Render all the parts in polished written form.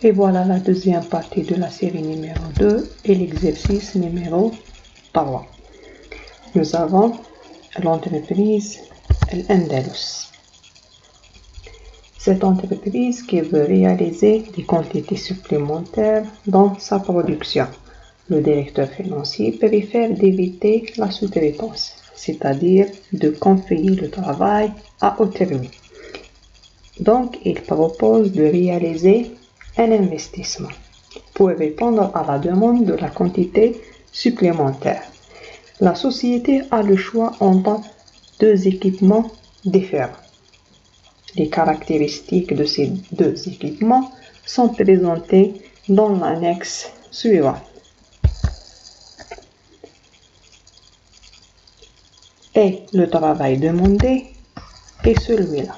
Et voilà la deuxième partie de la série numéro 2 et l'exercice numéro 3. Nous avons l'entreprise Al-Andalus. Cette entreprise qui veut réaliser des quantités supplémentaires dans sa production. Le directeur financier préfère d'éviter la sous-traitance, c'est-à-dire de confier le travail à autrui. Donc, il propose de réaliser un investissement pour répondre à la demande de la quantité supplémentaire. La société a le choix entre deux équipements différents. Les caractéristiques de ces deux équipements sont présentées dans l'annexe suivante. Et le travail demandé est celui-là.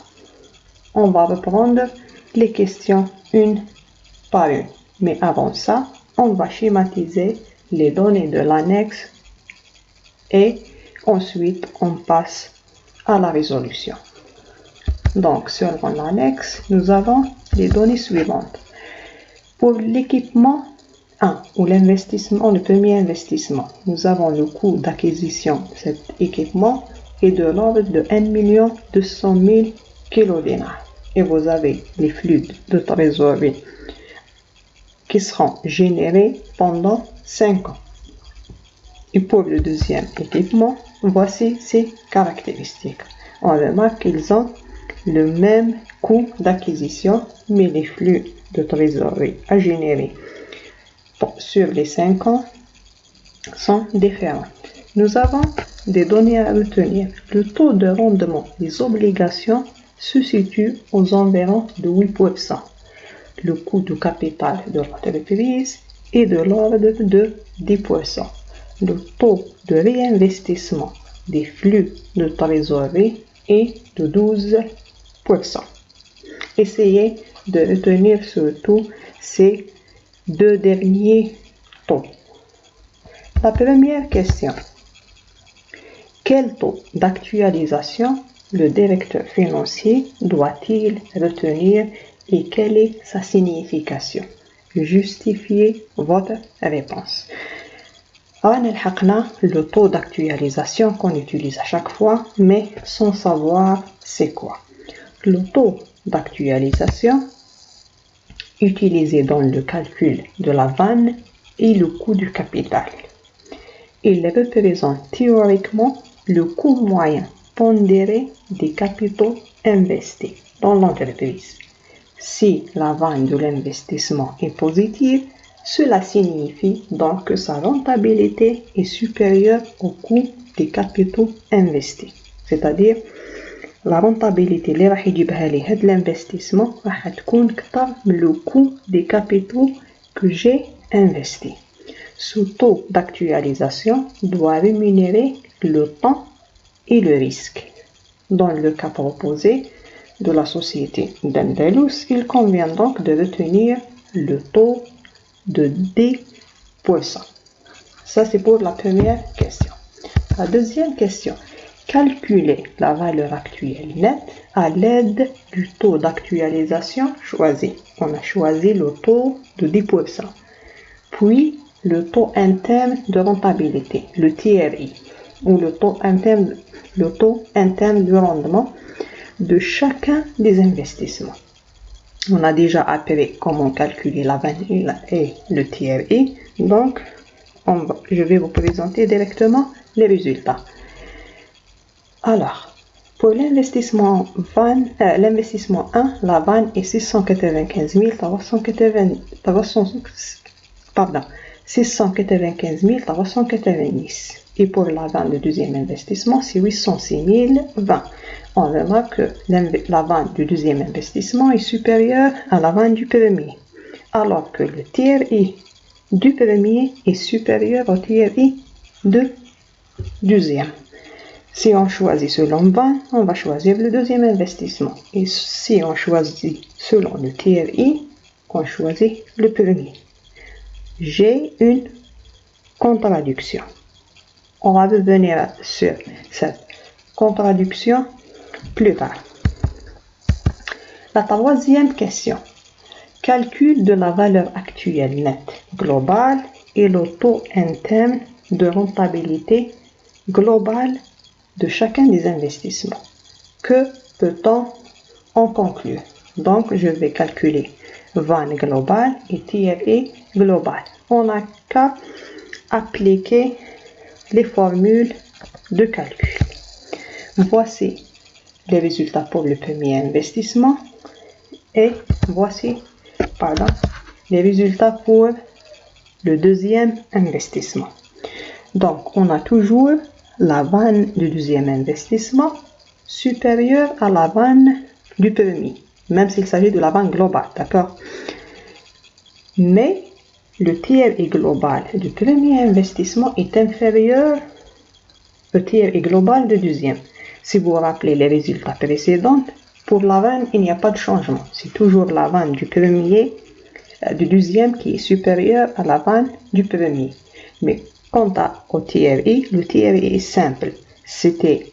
On va reprendre les questions une par une. Mais avant ça, on va schématiser les données de l'annexe et ensuite on passe à la résolution. Donc, selon l'annexe, nous avons les données suivantes. Pour l'équipement 1 ou l'investissement, le premier investissement, nous avons le coût d'acquisition de cet équipement est de l'ordre de 1 200 000 kilodinars. Et vous avez les flux de trésorerie qui seront générés pendant 5 ans. Et pour le deuxième équipement, voici ses caractéristiques. On remarque qu'ils ont le même coût d'acquisition, mais les flux de trésorerie à générer sur les 5 ans sont différents. Nous avons des données à retenir. Le taux de rendement des obligations se situe aux environs de 8%. Le coût du capital de l'entreprise est de l'ordre de 10%. Le taux de réinvestissement des flux de trésorerie est de 12%. Essayez de retenir surtout ces deux derniers taux. La première question. Quel taux d'actualisation le directeur financier doit-il retenir et quelle est sa signification? Justifiez votre réponse. On a le taux d'actualisation qu'on utilise à chaque fois, mais sans savoir c'est quoi. Le taux d'actualisation utilisé dans le calcul de la vanne est le coût du capital. Il représente théoriquement le coût moyen pondéré des capitaux investis dans l'entreprise. Si la vanne de l'investissement est positive, cela signifie donc que sa rentabilité est supérieure au coût des capitaux investis. C'est-à-dire, la rentabilité اللي راح يجيبها لي هاد l'investissement راح تكون كتر من le coût des capitaux que j'ai investi. Ce taux d'actualisation doit rémunérer le temps et le risque. Dans le cas proposé de la société d'Andalus, il convient donc de retenir le taux de 10%. Ça, c'est pour la première question. La deuxième question. Calculer la valeur actuelle nette à l'aide du taux d'actualisation choisi. On a choisi le taux de 10%. Puis, le taux interne de rentabilité, le TRI, ou le taux interne de rendement de chacun des investissements. On a déjà appris comment calculer la vanille et le TRI, donc je vais vous présenter directement les résultats. Alors, pour l'investissement 1, la vanne est 695 390. Et pour la vanne de deuxième investissement, c'est 806 020. On remarque que la vanne du deuxième investissement est supérieure à la vanne du premier, alors que le TRI du premier est supérieur au TRI du deuxième. Si on choisit selon vanne, on va choisir le deuxième investissement. Et si on choisit selon le TRI, on choisit le premier. J'ai une contradiction. On va revenir sur cette contradiction plus tard. La troisième question. calcul de la valeur actuelle nette globale et le taux interne de rentabilité globale de chacun des investissements. Que peut-on en conclure? Donc, je vais calculer VAN global et TRE global. On n'a qu'à appliquer les formules de calcul. Voici les résultats pour le premier investissement et voici les résultats pour le deuxième investissement. Donc, on a toujours la VAN du deuxième investissement supérieure à la VAN du premier, même s'il s'agit de la VAN globale, d'accord? Mais le TRE global du premier investissement est inférieur au TRE global du deuxième. Si vous vous rappelez les résultats précédents, pour la VAN, il n'y a pas de changement. C'est toujours la VAN du deuxième qui est supérieure à la VAN du premier. Mais quant au TRE, le TRE est simple. C'était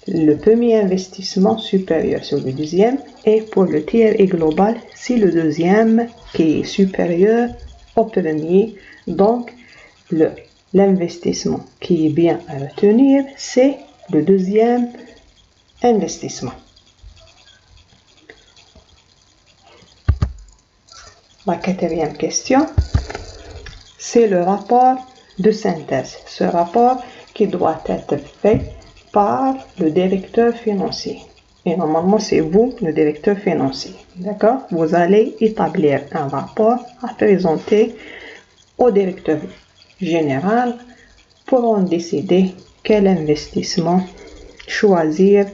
le premier investissement supérieur sur le deuxième, et pour le TRE global, c'est le deuxième qui est supérieur au premier. Donc, l'investissement qui est bien à retenir, c'est le deuxième investissement. La quatrième question, c'est le rapport de synthèse. Ce rapport qui doit être fait par le directeur financier. Et normalement, c'est vous, le directeur financier. D'accord? Vous allez établir un rapport à présenter au directeur général pour en décider quel investissement choisir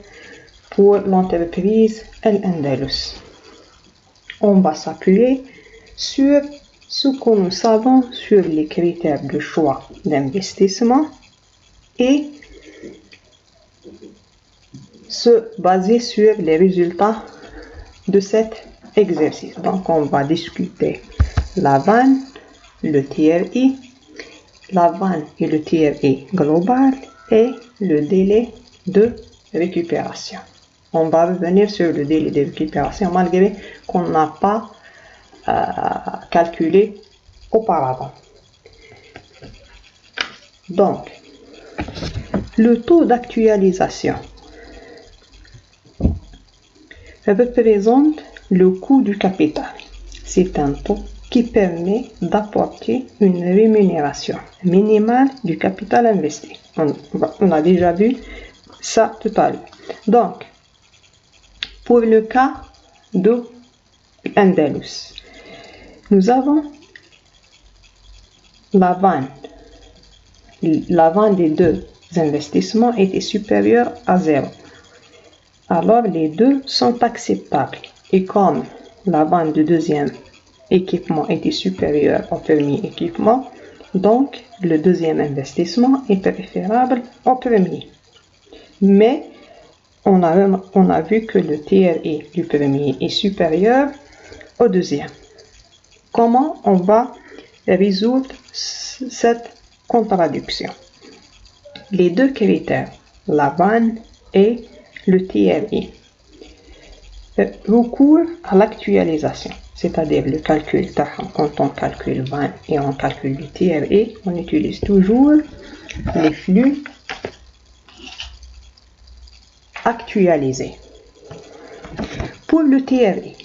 pour l'entreprise Al-Andalus. On va s'appuyer sur ce que nous savons sur les critères de choix d'investissement et se baser sur les résultats de cet exercice. Donc, on va discuter la VAN, le TRI, la VAN et le TRI global et le délai de récupération. On va revenir sur le délai de récupération malgré qu'on n'a pas calculé auparavant. Donc, le taux d'actualisation représente le coût du capital. C'est un taux qui permet d'apporter une rémunération minimale du capital investi. On a déjà vu ça tout à l'heure. Donc, pour le cas de Andalus, nous avons la VAN des deux investissements était supérieure à 0. Alors, les deux sont acceptables. Et comme la VAN du deuxième équipement était supérieure au premier équipement, donc le deuxième investissement est préférable au premier. Mais on a vu que le TRI du premier est supérieur au deuxième. Comment on va résoudre cette contradiction? Les deux critères, la VAN et le TRI, recours à l'actualisation, c'est-à-dire le calcul. Quand on calcule VAN et on calcule le TRI, on utilise toujours les flux actualisés. Pour le TRI,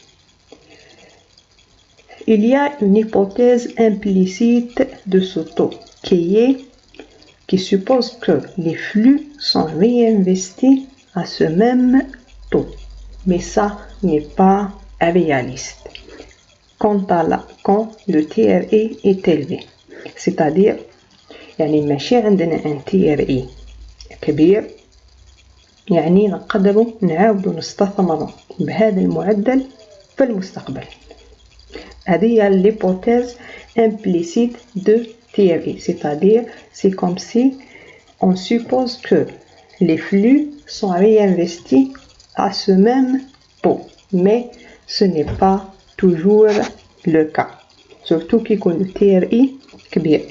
il y a une hypothèse implicite de ce taux qui suppose que les flux sont réinvestis à ce même taux. Mais ça n'est pas réaliste quand le TRI est élevé. C'est-à-dire, ماشي عندنا un TRI كبير، يعني نقدروا نعاودوا نستثمروا بهذا المعدل في المستقبل. هذه l'hypothèse implicite de TRI, c'est-à-dire c'est comme si on suppose que les flux sont réinvestis à ce même taux, mais ce n'est pas toujours le cas, surtout qui connaît le TRI كبير.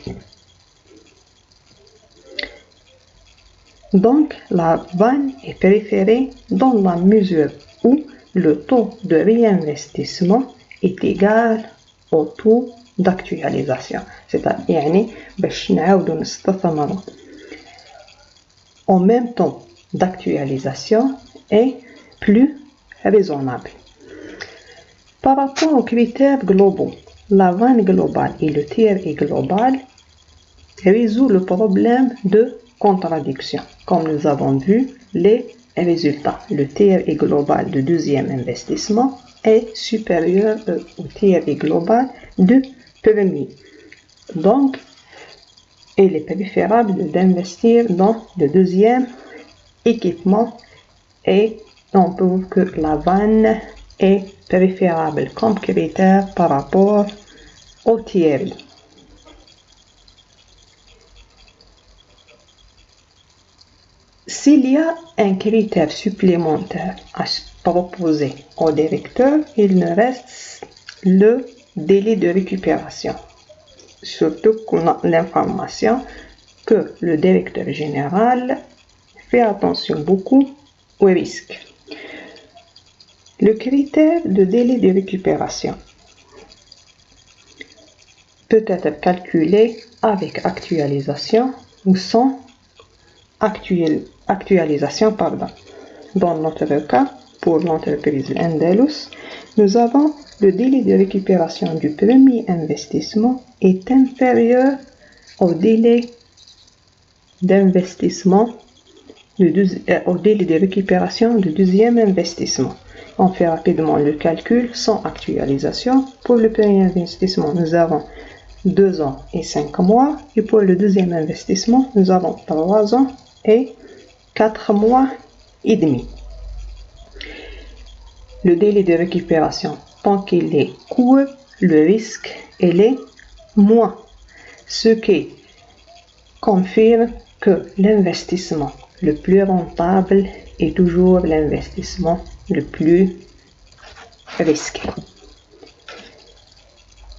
Donc, la VAN est préférée dans la mesure où le taux de réinvestissement est égal au taux d'actualisation. C'est-à-dire يعني باش نعاودو نستثمروا en même temps d'actualisation est plus raisonnable. Par rapport aux critères globaux, la vanne globale et le tiers global résout le problème de contradiction. Comme nous avons vu, les résultats. Le tiers global du deuxième investissement est supérieur au tiers global du premier. Donc, il est préférable d'investir dans le deuxième équipement et on trouve que la vanne est préférable comme critère par rapport au tiers. S'il y a un critère supplémentaire à proposer au directeur, il ne reste le délai de récupération. Surtout qu'on a l'information que le directeur général fait attention beaucoup aux risques. Le critère de délai de récupération peut être calculé avec actualisation ou sans actualisation. Dans notre cas, pour l'entreprise Endelus, nous avons le délai de récupération du premier investissement est inférieur au délai d'investissement au délai de récupération du deuxième investissement. On fait rapidement le calcul sans actualisation. Pour le premier investissement, nous avons 2 ans et 5 mois. Et pour le deuxième investissement, nous avons 3 ans et 4 mois et demi. Le délai de récupération, tant qu'il est court, le risque est moins. Ce qui confirme que l'investissement le plus rentable est toujours l'investissement le plus risqué.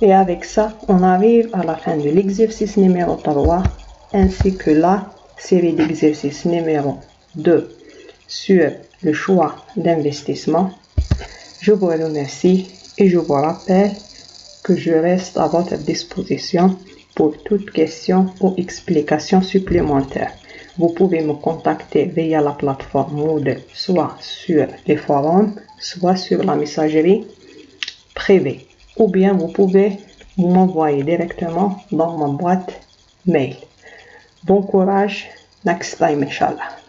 Et avec ça, on arrive à la fin de l'exercice numéro 3 ainsi que la série d'exercices numéro 2 sur le choix d'investissement. Je vous remercie et je vous rappelle que je reste à votre disposition pour toute question ou explication supplémentaire. Vous pouvez me contacter via la plateforme Moodle, soit sur les forums, soit sur la messagerie privée. Ou bien vous pouvez m'envoyer directement dans ma boîte mail. Bon courage, next time, Inch'Allah.